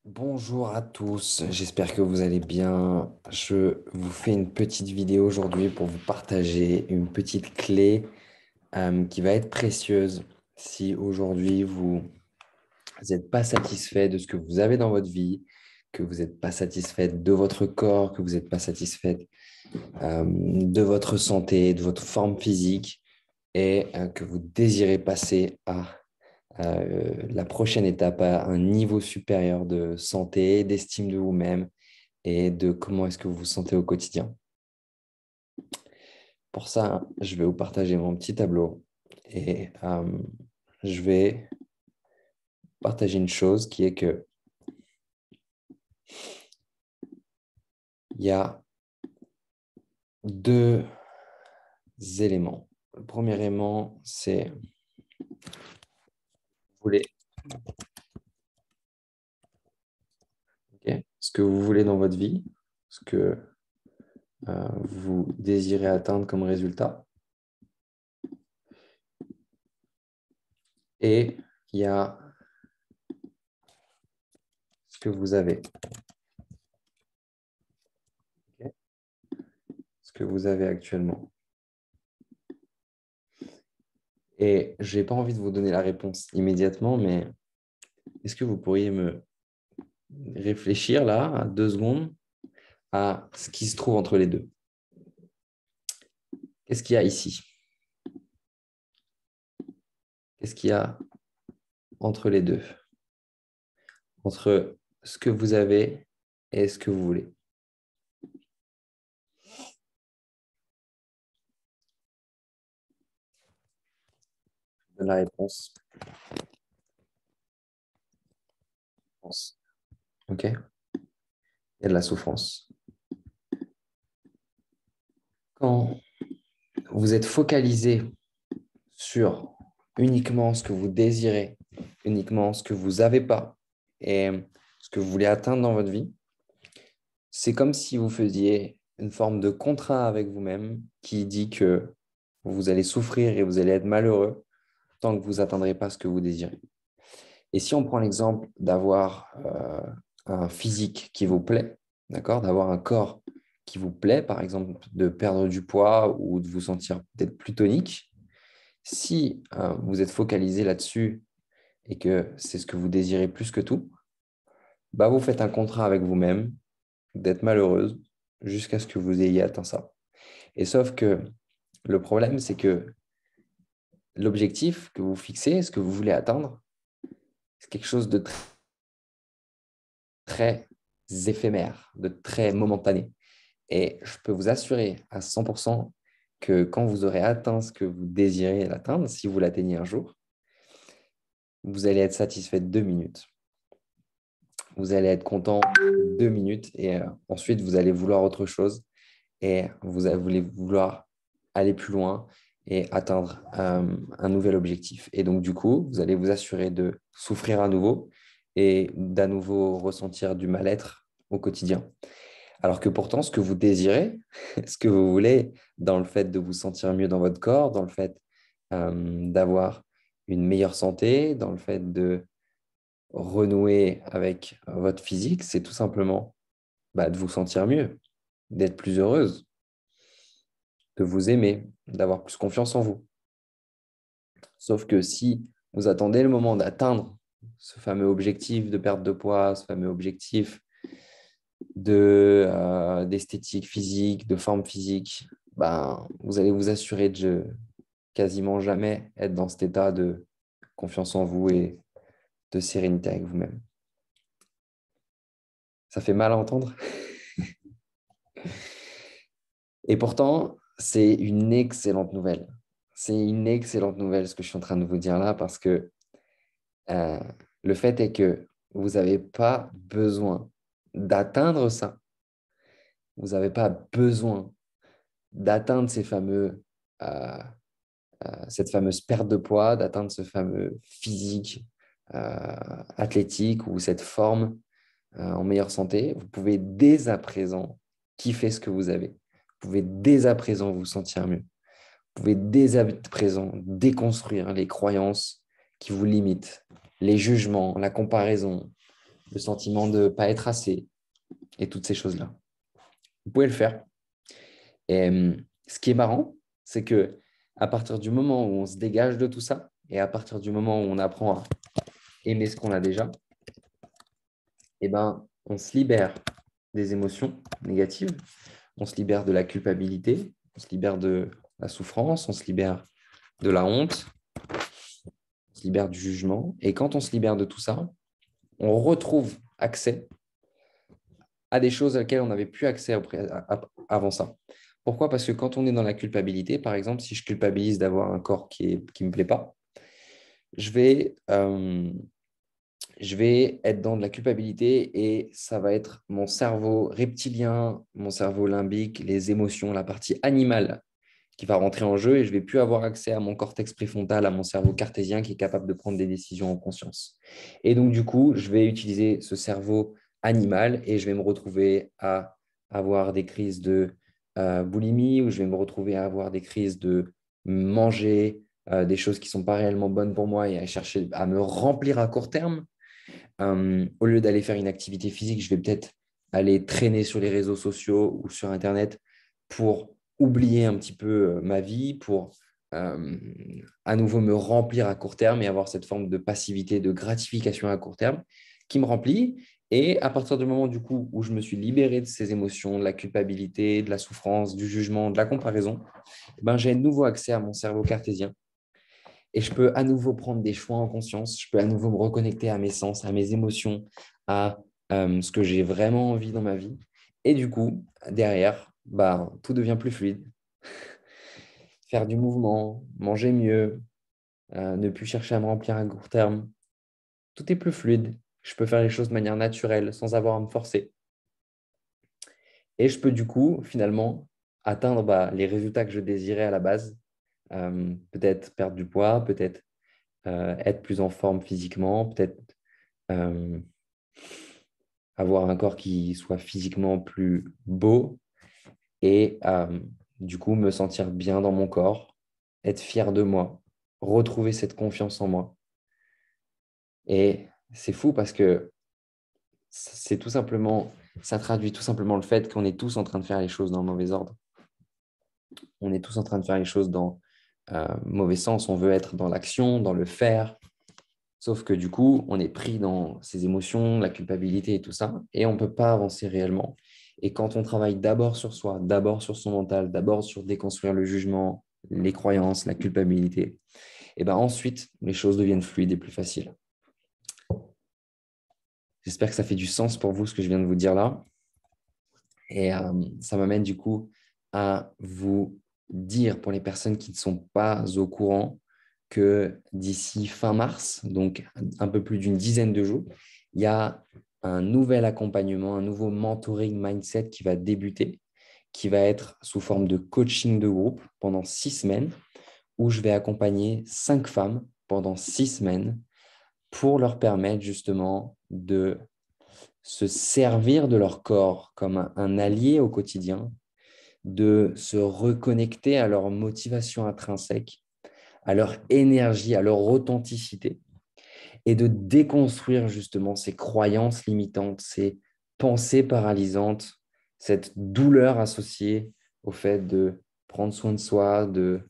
Bonjour à tous, j'espère que vous allez bien. Je vous fais une petite vidéo aujourd'hui pour vous partager une petite clé qui va être précieuse si aujourd'hui vous n'êtes pas satisfait de ce que vous avez dans votre vie, que vous n'êtes pas satisfait de votre corps, que vous n'êtes pas satisfait de votre santé, de votre forme physique et que vous désirez passer à la prochaine étape à un niveau supérieur de santé, d'estime de vous-même et de comment est-ce que vous vous sentez au quotidien. Pour ça, je vais vous partager mon petit tableau et je vais partager une chose qui est que il y a deux éléments. Le premier élément, c'est vous voulez, ok, ce que vous voulez dans votre vie, ce que vous désirez atteindre comme résultat. Et il y a ce que vous avez. Ok, ce que vous avez actuellement. Et je n'ai pas envie de vous donner la réponse immédiatement, mais est-ce que vous pourriez me réfléchir là, à 2 secondes, à ce qui se trouve entre les deux? Qu'est-ce qu'il y a ici? Qu'est-ce qu'il y a entre les deux? Entre ce que vous avez et ce que vous voulez? Je donne la réponse. OK? Il y a de la souffrance. Quand vous êtes focalisé sur uniquement ce que vous désirez, uniquement ce que vous n'avez pas et ce que vous voulez atteindre dans votre vie, c'est comme si vous faisiez une forme de contrat avec vous-même qui dit que vous allez souffrir et vous allez être malheureux tant que vous n'atteindrez pas ce que vous désirez. Et si on prend l'exemple d'avoir un physique qui vous plaît, d'accord, d'avoir un corps qui vous plaît, par exemple de perdre du poids ou de vous sentir peut-être plus tonique, si vous êtes focalisé là-dessus et que c'est ce que vous désirez plus que tout, bah vous faites un contrat avec vous-même d'être malheureuse jusqu'à ce que vous ayez atteint ça. Et sauf que le problème, c'est que l'objectif que vous fixez, ce que vous voulez atteindre, c'est quelque chose de très éphémère, de très momentané. Et je peux vous assurer à 100% que quand vous aurez atteint ce que vous désirez atteindre, si vous l'atteignez un jour, vous allez être satisfait de 2 minutes. Vous allez être content 2 minutes et ensuite vous allez vouloir autre chose et vous allez vouloir aller plus loin et atteindre un nouvel objectif. Et donc, du coup, vous allez vous assurer de souffrir à nouveau et d'à nouveau ressentir du mal-être au quotidien. Alors que pourtant, ce que vous désirez, ce que vous voulez, dans le fait de vous sentir mieux dans votre corps, dans le fait d'avoir une meilleure santé, dans le fait de renouer avec votre physique, c'est tout simplement de vous sentir mieux, d'être plus heureuse, de vous aimer, d'avoir plus confiance en vous. Sauf que si vous attendez le moment d'atteindre ce fameux objectif de perte de poids, ce fameux objectif d'esthétique physique, de forme physique, vous allez vous assurer de quasiment jamais être dans cet état de confiance en vous et de sérénité avec vous-même. Ça fait mal à entendre. Et pourtant, c'est une excellente nouvelle. C'est une excellente nouvelle ce que je suis en train de vous dire là parce que euh, le fait est que vous n'avez pas besoin d'atteindre ça. Vous n'avez pas besoin d'atteindre euh, cette fameuse perte de poids, d'atteindre ce fameux physique athlétique ou cette forme en meilleure santé. Vous pouvez dès à présent kiffer ce que vous avez. Vous pouvez dès à présent vous sentir mieux. Vous pouvez dès à présent déconstruire les croyances qui vous limitent, les jugements, la comparaison, le sentiment de ne pas être assez et toutes ces choses-là. Vous pouvez le faire. Et ce qui est marrant, c'est que à partir du moment où on se dégage de tout ça et à partir du moment où on apprend à aimer ce qu'on a déjà, eh ben, on se libère des émotions négatives, on se libère de la culpabilité, on se libère de la souffrance, on se libère de la honte, on se libère du jugement. Et quand on se libère de tout ça, on retrouve accès à des choses auxquelles on n'avait plus accès avant ça. Pourquoi? Parce que quand on est dans la culpabilité, par exemple, si je culpabilise d'avoir un corps qui ne me plaît pas, je vais être dans de la culpabilité et ça va être mon cerveau reptilien, mon cerveau limbique, les émotions, la partie animale qui va rentrer en jeu et je ne vais plus avoir accès à mon cortex préfrontal, à mon cerveau cartésien qui est capable de prendre des décisions en conscience. Et donc, du coup, je vais utiliser ce cerveau animal et je vais me retrouver à avoir des crises de boulimie ou je vais me retrouver à avoir des crises de manger des choses qui ne sont pas réellement bonnes pour moi et à chercher à me remplir à court terme. Au lieu d'aller faire une activité physique, je vais peut-être aller traîner sur les réseaux sociaux ou sur Internet pour oublier un petit peu ma vie, pour à nouveau me remplir à court terme et avoir cette forme de passivité, de gratification à court terme qui me remplit. Et à partir du moment du coup où je me suis libéré de ces émotions, de la culpabilité, de la souffrance, du jugement, de la comparaison, ben, j'ai de nouveau accès à mon cerveau cartésien et je peux à nouveau prendre des choix en conscience, je peux à nouveau me reconnecter à mes sens, à mes émotions, à ce que j'ai vraiment envie dans ma vie. Et du coup, derrière, bah, tout devient plus fluide. Faire du mouvement, manger mieux, ne plus chercher à me remplir à court terme, tout est plus fluide. Je peux faire les choses de manière naturelle, sans avoir à me forcer. Et je peux du coup, finalement, atteindre les résultats que je désirais à la base. Peut-être perdre du poids, peut-être être plus en forme physiquement, peut-être euh, avoir un corps qui soit physiquement plus beau et du coup me sentir bien dans mon corps, être fier de moi, retrouver cette confiance en moi. Et c'est fou parce que c'est tout simplement, ça traduit tout simplement le fait qu'on est tous en train de faire les choses dans le mauvais ordre. On est tous en train de faire les choses dans mauvais sens. On veut être dans l'action, dans le faire. Sauf que du coup, on est pris dans ces émotions, la culpabilité et tout ça, et on ne peut pas avancer réellement. Et quand on travaille d'abord sur soi, d'abord sur son mental, d'abord sur déconstruire le jugement, les croyances, la culpabilité, et ben ensuite, les choses deviennent fluides et plus faciles. J'espère que ça fait du sens pour vous, ce que je viens de vous dire là. Et ça m'amène du coup à vous dire pour les personnes qui ne sont pas au courant que d'ici fin mars, donc un peu plus d'une dizaine de jours, il y a un nouvel accompagnement, un nouveau mentoring mindset qui va débuter, qui va être sous forme de coaching de groupe pendant 6 semaines, où je vais accompagner 5 femmes pendant 6 semaines pour leur permettre justement de se servir de leur corps comme un allié au quotidien, de se reconnecter à leur motivation intrinsèque, à leur énergie, à leur authenticité, et de déconstruire justement ces croyances limitantes, ces pensées paralysantes, cette douleur associée au fait de prendre soin de soi, de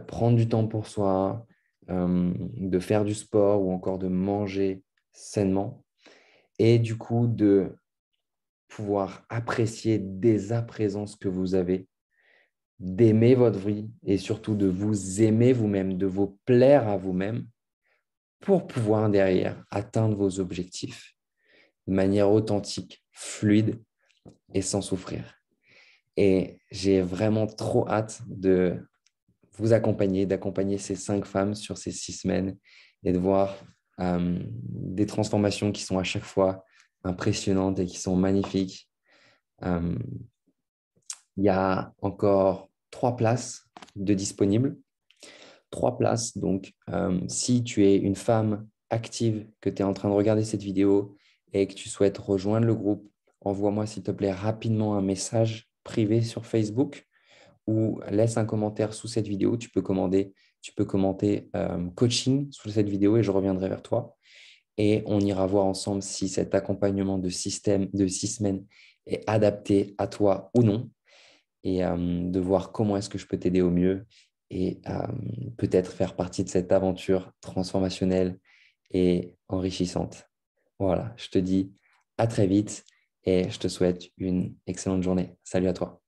prendre du temps pour soi, de faire du sport ou encore de manger sainement, et du coup de pouvoir apprécier dès à présent ce que vous avez, d'aimer votre vie et surtout de vous aimer vous-même, de vous plaire à vous-même pour pouvoir derrière atteindre vos objectifs de manière authentique, fluide et sans souffrir. Et j'ai vraiment trop hâte de vous accompagner, d'accompagner ces 5 femmes sur ces 6 semaines et de voir des transformations qui sont à chaque fois impressionnantes et qui sont magnifiques. Il y a encore 3 places de disponibles. 3 places. Donc, si tu es une femme active, que tu es en train de regarder cette vidéo et que tu souhaites rejoindre le groupe, envoie-moi s'il te plaît rapidement un message privé sur Facebook ou laisse un commentaire sous cette vidéo. Tu peux commenter coaching sous cette vidéo et je reviendrai vers toi. et on ira voir ensemble si cet accompagnement de système de 6 semaines est adapté à toi ou non et de voir comment est-ce que je peux t'aider au mieux et peut-être faire partie de cette aventure transformationnelle et enrichissante. Voilà, je te dis à très vite et je te souhaite une excellente journée. Salut à toi.